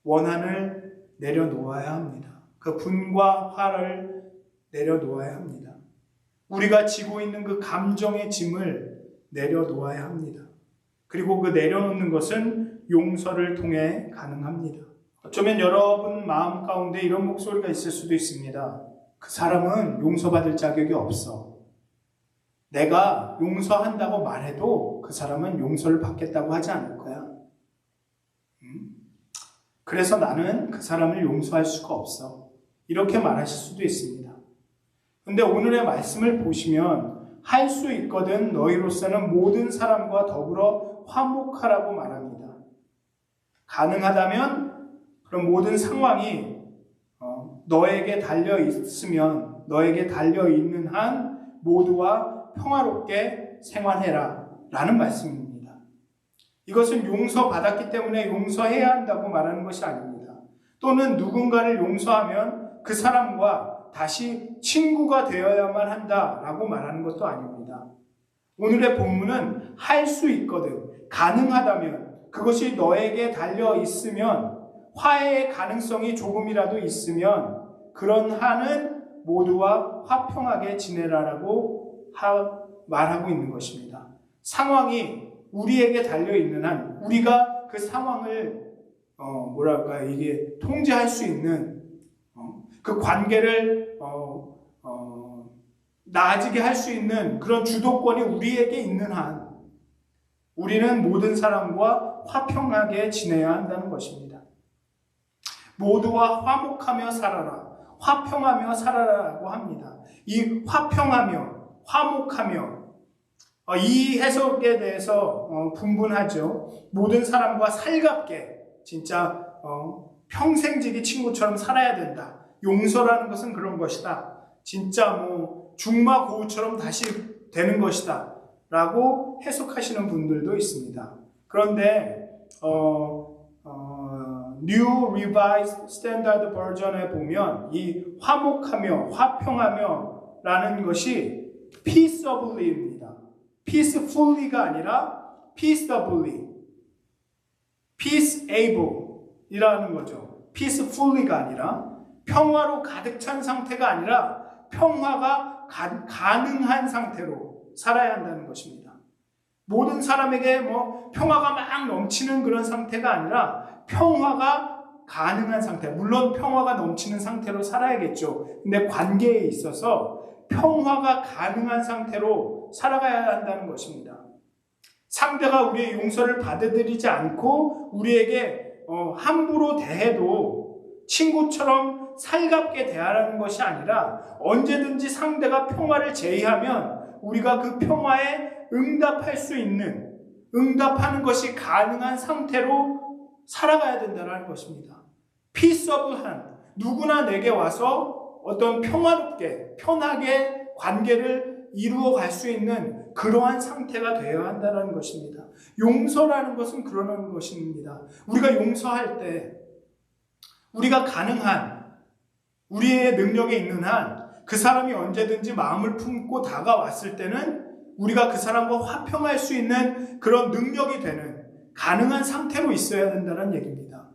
원한을 내려놓아야 합니다. 그 분과 화를 내려놓아야 합니다. 우리가 지고 있는 그 감정의 짐을 내려놓아야 합니다. 그리고 그 내려놓는 것은 용서를 통해 가능합니다. 어쩌면 여러분 마음 가운데 이런 목소리가 있을 수도 있습니다. 그 사람은 용서받을 자격이 없어. 내가 용서한다고 말해도 그 사람은 용서를 받겠다고 하지 않을 거야. 그래서 나는 그 사람을 용서할 수가 없어. 이렇게 말하실 수도 있습니다. 근데 오늘의 말씀을 보시면 할 수 있거든 너희로서는 모든 사람과 더불어 화목하라고 말합니다. 가능하다면 그런 모든 상황이 너에게 달려 있으면, 너에게 달려 있는 한 모두와 평화롭게 생활해라 라는 말씀입니다. 이것은 용서받았기 때문에 용서해야 한다고 말하는 것이 아닙니다. 또는 누군가를 용서하면 그 사람과 다시 친구가 되어야만 한다라고 말하는 것도 아닙니다. 오늘의 본문은 할 수 있거든, 가능하다면, 그것이 너에게 달려 있으면, 화해의 가능성이 조금이라도 있으면 그런 한은 모두와 화평하게 지내라라고 말하고 있는 것입니다. 상황이 우리에게 달려있는 한, 우리가 그 상황을 이게 통제할 수 있는, 그 관계를 나아지게 할 수 있는 그런 주도권이 우리에게 있는 한 우리는 모든 사람과 화평하게 지내야 한다는 것입니다. 모두와 화목하며 살아라, 화평하며 살아라라고 합니다. 이 화평하며, 화목하며, 이 해석에 대해서 분분하죠. 모든 사람과 살갑게, 진짜 평생지기 친구처럼 살아야 된다. 용서라는 것은 그런 것이다. 진짜 뭐 중마고우처럼 다시 되는 것이다. 라고 해석하시는 분들도 있습니다. 그런데 New Revised Standard Version에 보면 이 화목하며 화평하며 라는 것이 peaceably입니다. peacefully가 아니라 peaceably, peaceable 이라는 거죠. peacefully가 아니라 평화로 가득 찬 상태가 아니라 평화가 가능한 상태로 살아야 한다는 것입니다. 모든 사람에게 뭐 평화가 막 넘치는 그런 상태가 아니라 평화가 가능한 상태, 물론 평화가 넘치는 상태로 살아야겠죠. 근데 관계에 있어서 평화가 가능한 상태로 살아가야 한다는 것입니다. 상대가 우리의 용서를 받아들이지 않고 우리에게 함부로 대해도 친구처럼 살갑게 대하라는 것이 아니라 언제든지 상대가 평화를 제의하면 우리가 그 평화에 응답할 수 있는, 응답하는 것이 가능한 상태로 살아가야 된다는 것입니다. 피서블한, 누구나 내게 와서 어떤 평화롭게, 편하게 관계를 이루어 갈 수 있는 그러한 상태가 되어야 한다는 것입니다. 용서라는 것은 그러는 것입니다. 우리가 용서할 때 우리가 가능한, 우리의 능력에 있는 한 그 사람이 언제든지 마음을 품고 다가왔을 때는 우리가 그 사람과 화평할 수 있는 그런 능력이 되는 가능한 상태로 있어야 된다는 얘기입니다.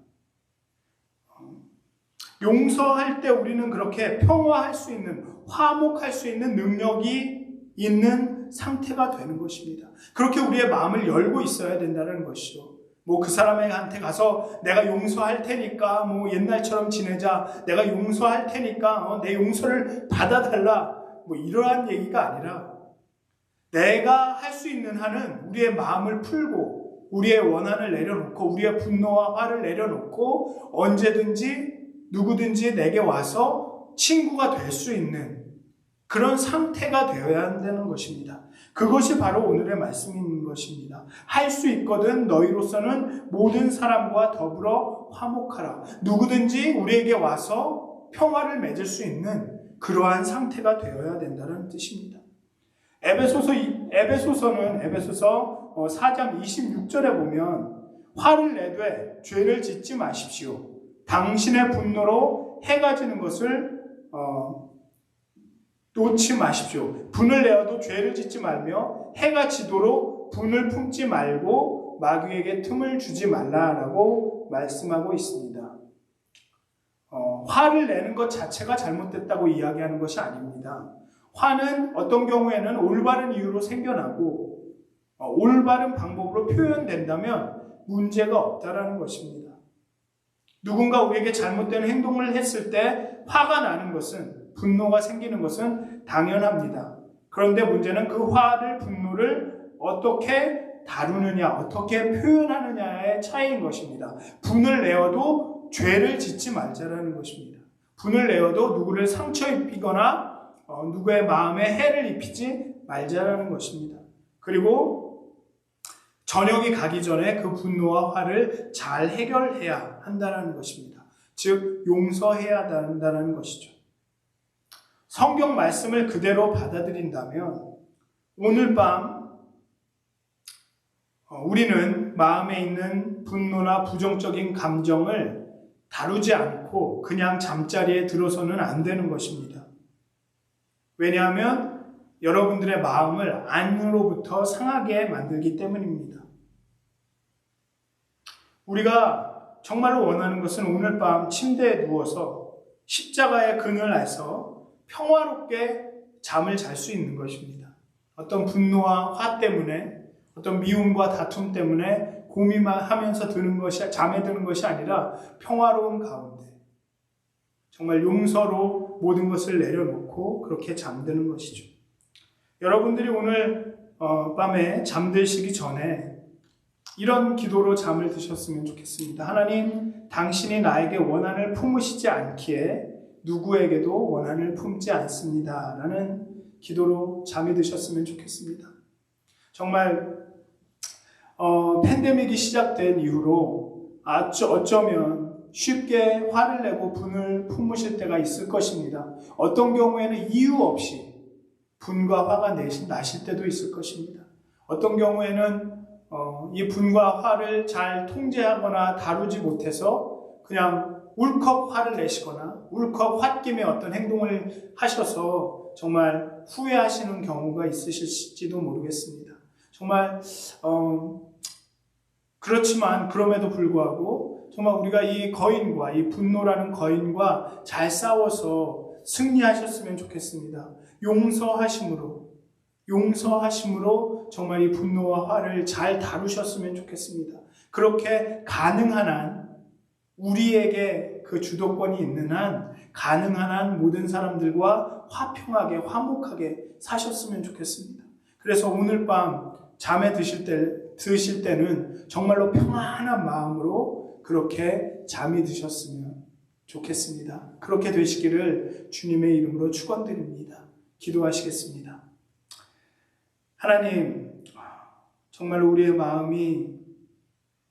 용서할 때 우리는 그렇게 평화할 수 있는, 화목할 수 있는 능력이 있는 상태가 되는 것입니다. 그렇게 우리의 마음을 열고 있어야 된다는 것이죠. 뭐 그 사람한테 가서 내가 용서할 테니까 뭐 옛날처럼 지내자, 내가 용서할 테니까 내 용서를 받아달라, 뭐 이러한 얘기가 아니라 내가 할 수 있는 한은 우리의 마음을 풀고 우리의 원한을 내려놓고 우리의 분노와 화를 내려놓고 언제든지 누구든지 내게 와서 친구가 될 수 있는 그런 상태가 되어야 한다는 것입니다. 그것이 바로 오늘의 말씀인 것입니다. 할 수 있거든 너희로서는 모든 사람과 더불어 화목하라. 누구든지 우리에게 와서 평화를 맺을 수 있는 그러한 상태가 되어야 된다는 뜻입니다. 에베소서는 에베소서 4장 26절에 보면 화를 내되 죄를 짓지 마십시오. 당신의 분노로 해가 지는 것을 놓지 마십시오. 분을 내어도 죄를 짓지 말며 해가 지도록 분을 품지 말고 마귀에게 틈을 주지 말라라고 말씀하고 있습니다. 화를 내는 것 자체가 잘못됐다고 이야기하는 것이 아닙니다. 화는 어떤 경우에는 올바른 이유로 생겨나고 올바른 방법으로 표현된다면 문제가 없다라는 것입니다. 누군가 우리에게 잘못된 행동을 했을 때 화가 나는 것은, 분노가 생기는 것은 당연합니다. 그런데 문제는 그 화를, 분노를 어떻게 다루느냐, 어떻게 표현하느냐의 차이인 것입니다. 분을 내어도 죄를 짓지 말자라는 것입니다. 분을 내어도 누구를 상처 입히거나 누구의 마음에 해를 입히지 말자라는 것입니다. 그리고 저녁이 가기 전에 그 분노와 화를 잘 해결해야 한다는 것입니다. 즉 용서해야 한다는 것이죠. 성경 말씀을 그대로 받아들인다면 오늘 밤 우리는 마음에 있는 분노나 부정적인 감정을 다루지 않고 그냥 잠자리에 들어서는 안 되는 것입니다. 왜냐하면 여러분들의 마음을 안으로부터 상하게 만들기 때문입니다. 우리가 정말로 원하는 것은 오늘 밤 침대에 누워서 십자가의 그늘 아래서 평화롭게 잠을 잘 수 있는 것입니다. 어떤 분노와 화 때문에, 어떤 미움과 다툼 때문에 고민하면서 잠에 드는 것이 아니라 평화로운 가운데 정말 용서로 모든 것을 내려놓고 그렇게 잠드는 것이죠. 여러분들이 오늘 밤에 잠들시기 전에 이런 기도로 잠을 드셨으면 좋겠습니다. 하나님, 당신이 나에게 원한을 품으시지 않기에 누구에게도 원한을 품지 않습니다. 라는 기도로 잠이 드셨으면 좋겠습니다. 정말 팬데믹이 시작된 이후로 어쩌면 쉽게 화를 내고 분을 품으실 때가 있을 것입니다. 어떤 경우에는 이유 없이 분과 화가 나실 때도 있을 것입니다. 어떤 경우에는 이 분과 화를 잘 통제하거나 다루지 못해서 그냥 울컥 화를 내시거나 울컥 홧김에 어떤 행동을 하셔서 정말 후회하시는 경우가 있으실지도 모르겠습니다. 정말 그렇지만 그럼에도 불구하고 정말 우리가 이 분노라는 거인과 잘 싸워서 승리하셨으면 좋겠습니다. 용서하심으로 정말 이 분노와 화를 잘 다루셨으면 좋겠습니다. 그렇게 가능한 한 우리에게 그 주도권이 있는 한 가능한 한 모든 사람들과 화평하게 화목하게 사셨으면 좋겠습니다. 그래서 오늘 밤 잠에 드실 때는 정말로 평안한 마음으로 그렇게 잠이 드셨으면 좋겠습니다. 그렇게 되시기를 주님의 이름으로 축원드립니다. 기도하시겠습니다. 하나님, 정말로 우리의 마음이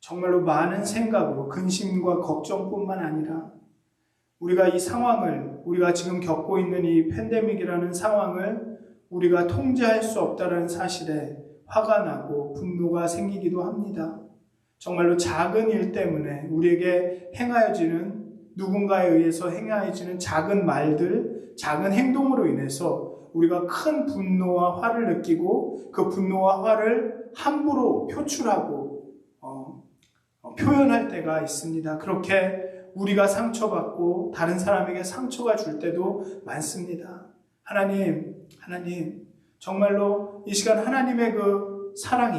정말로 많은 생각으로 근심과 걱정뿐만 아니라 우리가 이 상황을, 우리가 지금 겪고 있는 이 팬데믹이라는 상황을 우리가 통제할 수 없다는 사실에 화가 나고 분노가 생기기도 합니다. 정말로 작은 일 때문에 우리에게 누군가에 의해서 행하여지는 작은 말들, 작은 행동으로 인해서 우리가 큰 분노와 화를 느끼고 그 분노와 화를 함부로 표출하고 표현할 때가 있습니다. 그렇게 우리가 상처받고 다른 사람에게 상처가 줄 때도 많습니다. 하나님, 정말로 이 시간 하나님의 그 사랑이,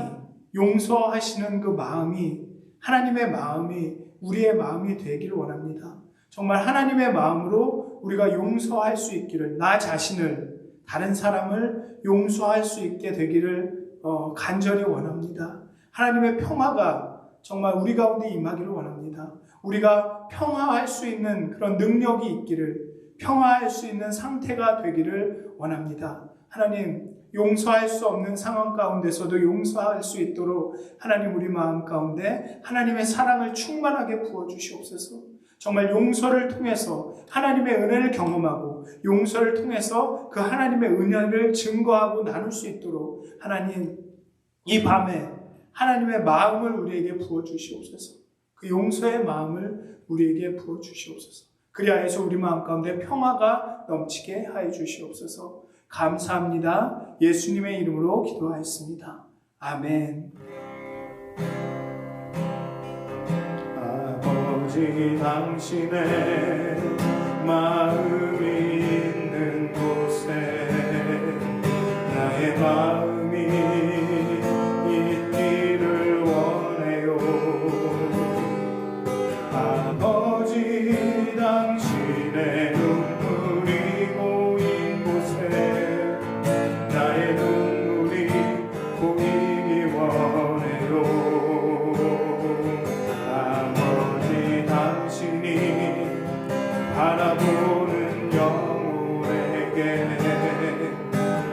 용서하시는 그 마음이, 하나님의 마음이 우리의 마음이 되기를 원합니다. 정말 하나님의 마음으로 우리가 용서할 수 있기를, 나 자신을, 다른 사람을 용서할 수 있게 되기를 간절히 원합니다. 하나님의 평화가 정말 우리 가운데 임하기를 원합니다. 우리가 평화할 수 있는 그런 능력이 있기를, 평화할 수 있는 상태가 되기를 원합니다. 하나님, 용서할 수 없는 상황 가운데서도 용서할 수 있도록 하나님 우리 마음 가운데 하나님의 사랑을 충만하게 부어주시옵소서. 정말 용서를 통해서 하나님의 은혜를 경험하고 용서를 통해서 그 하나님의 은혜를 증거하고 나눌 수 있도록 하나님, 이 밤에 하나님의 마음을 우리에게 부어주시옵소서. 그 용서의 마음을 우리에게 부어주시옵소서. 그리하여서 우리 마음 가운데 평화가 넘치게 하여 주시옵소서. 감사합니다. 예수님의 이름으로 기도하였습니다. 아멘. 아버지, 당신의 마음이 있는 곳에 나의 마음이 있기를 원해요. 아버지, 당신의 눈물이 고인 곳에 나의 눈물이 고이기 원해요. 아버지, 당신이 바라보는 영혼에게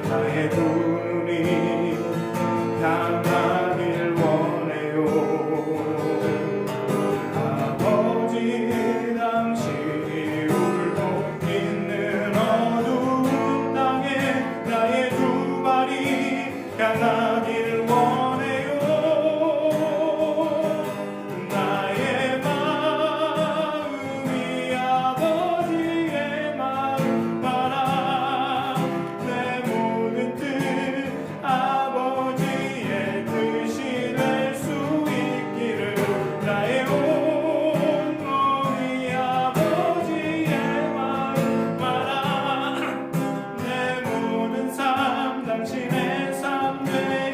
나의 두 눈이 향하길 원해요. 아버지, 당신이 울고 있는 어두운 땅에 나의 두 발이 향하길 원해요. 나의 마음이 아버지의 마음 따라 내 모든 뜻 아버지의 뜻이 될 수 있기를 나의 온몸이 아버지의 마음 따라 내 모든 삶 당신의 삶 되게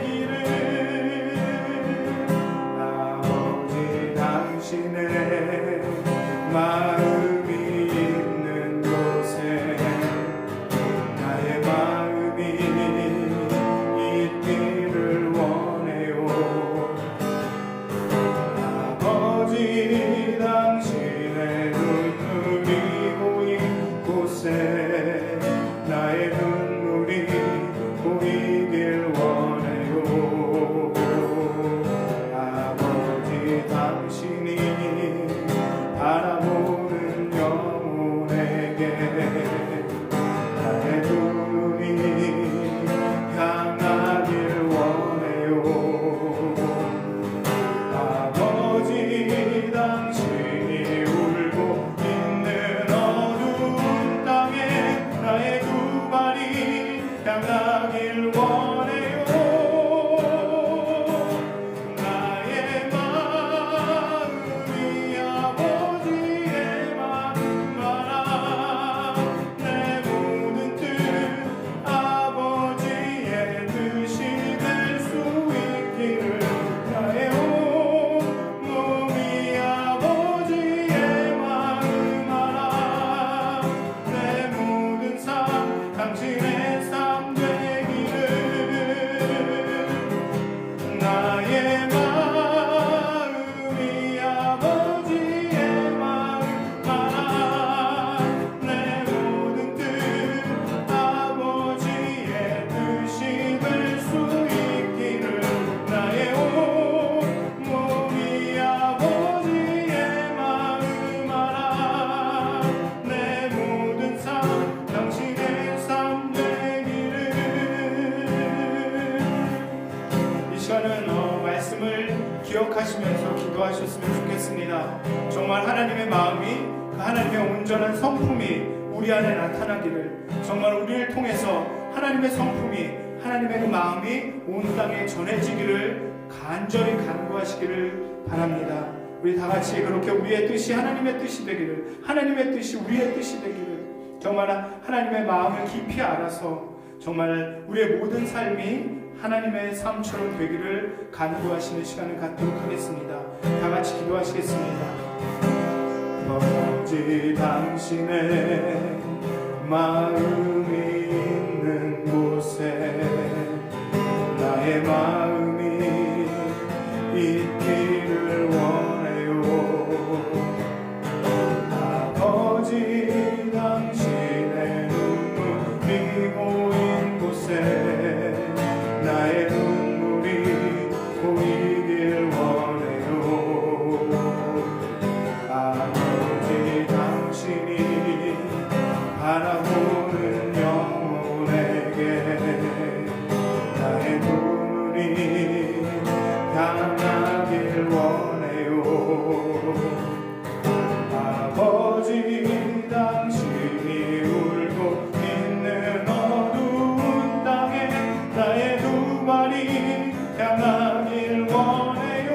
기억하시면서 기도하셨으면 좋겠습니다. 정말 하나님의 마음이, 그 하나님의 온전한 성품이 우리 안에 나타나기를, 정말 우리를 통해서 하나님의 성품이, 하나님의 그 마음이 온 땅에 전해지기를 간절히 간구하시기를 바랍니다. 우리 다 같이 그렇게 우리의 뜻이 하나님의 뜻이 되기를, 하나님의 뜻이 우리의 뜻이 되기를, 정말 하나님의 마음을 깊이 알아서 정말 우리의 모든 삶이 하나님의 삶처럼 되기를 간구하시는 시간을 갖도록 하겠습니다. 다 같이 기도하시겠습니다. 오직 당신의 마음이 있는 곳에 나의 마음이 있기를 원해요. 아버지 당신의 눈물이 고인 곳에 나의 눈물이 보이길 원해요. 아버지 당신이 바라보는 영혼에게 나의 눈물이 향하길 원해요. 아버지 당신이 울고 있는 어두운 땅에 나의 두 발이 향하길 원해요.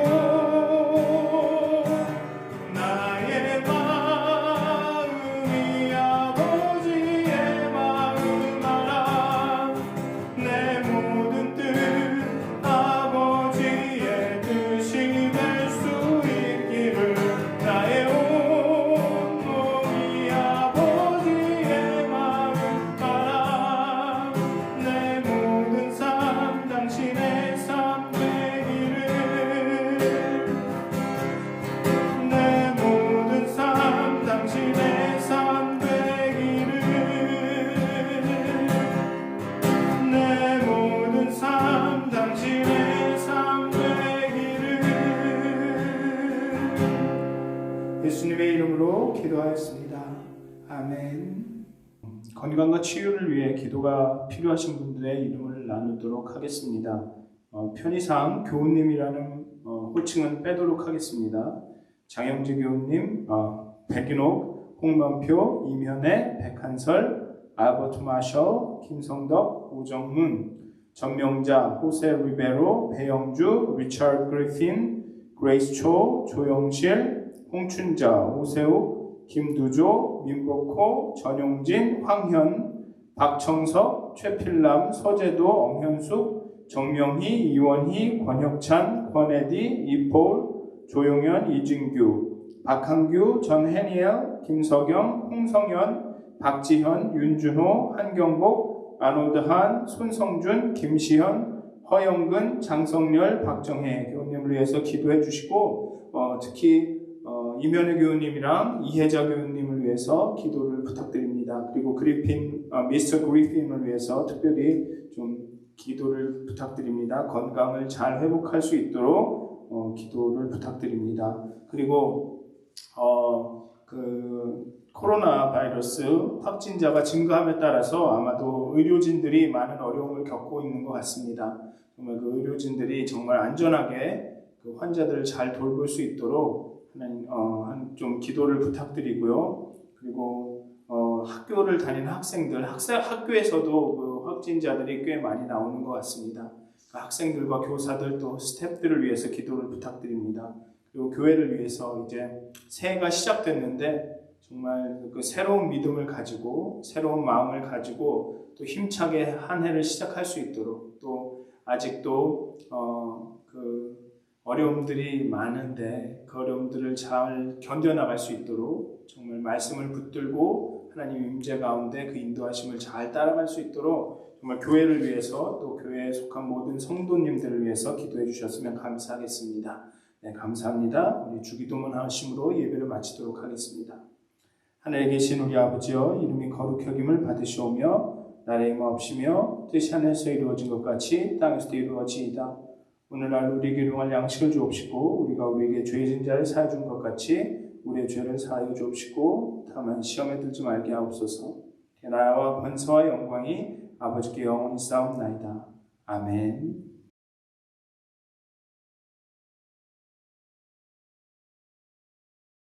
나의 마음이 아버지의 마음 알아. 내 모든 뜻 아버지의 뜻이 될 수 있기를. 나의 온몸이 아버지의 마음 알아. 내 모든 삶 당신의 삶 되기를. 내 모든 삶 당신의 삶 되기를. 내 모든 삶 당신의 삶 되기를. 예수님의 이름으로 기도하였습니다. 아멘. 건강과 치유를 위해 기도가 필요하신 분들의 이름을 나누도록 하겠습니다. 편의상 교우님이라는 호칭은 빼도록 하겠습니다. 장영재 교우님, 백인옥, 홍만표, 이면혜, 백한설, 알버트 마셔, 김성덕, 오정문, 전명자, 호세 리베로, 배영주, 리처드 그리핀, 그레이스 초, 조영실, 홍춘자, 오세욱, 김두조, 민복호, 전용진, 황현, 박청석, 최필남, 서재도, 엄현숙, 정명희, 이원희, 권혁찬, 권혜디, 이폴, 조용현, 이진규, 박한규, 전해니엘, 김석영, 홍성현, 박지현, 윤준호, 한경복, 아노드한, 손성준, 김시현, 허영근, 장성열, 박정혜 교우님을 위해서 기도해 주시고, 특히 이면혜 교우님이랑 이혜자 교우님을 위해서 기도를 부탁드립니다. 그리고 미스터 그리핀을 위해서 특별히 좀 기도를 부탁드립니다. 건강을 잘 회복할 수 있도록 기도를 부탁드립니다. 그리고 코로나 바이러스 확진자가 증가함에 따라서 아마도 의료진들이 많은 어려움을 겪고 있는 것 같습니다. 정말 그 의료진들이 정말 안전하게 그 환자들을 잘 돌볼 수 있도록 하나님 좀 기도를 부탁드리고요. 그리고 학교를 다니는 학생들, 학교에서도 그 또 확진자들이 꽤 많이 나오는 것 같습니다. 학생들과 교사들 또 스태프들을 위해서 기도를 부탁드립니다. 그리고 교회를 위해서 이제 새해가 시작됐는데 정말 그 새로운 믿음을 가지고 새로운 마음을 가지고 또 힘차게 한 해를 시작할 수 있도록 또 아직도 그 어려움들이 많은데 그 어려움들을 잘 견뎌나갈 수 있도록 정말 말씀을 붙들고 하나님 임재 가운데 그 인도하심을 잘 따라갈 수 있도록 정말 교회를 위해서 또 교회에 속한 모든 성도님들을 위해서 기도해 주셨으면 감사하겠습니다. 네, 감사합니다. 우리 주기도문 하심으로 예배를 마치도록 하겠습니다. 하늘에 계신 우리 아버지여, 이름이 거룩히 여김을 받으시오며 나라의 임하옵시며 뜻이 하늘에서 이루어진 것 같이 땅에서도 이루어지이다. 오늘날 우리에게 일용할 양식을 주옵시고 우리가 우리에게 죄진 자를 사하여 준 것 같이 우리의 죄를 사하여 주옵시고 다만 시험에 들지 말게 하옵소서. 나라와 권세와 영광이 아버지께 영원히 싸움나이다. 아멘.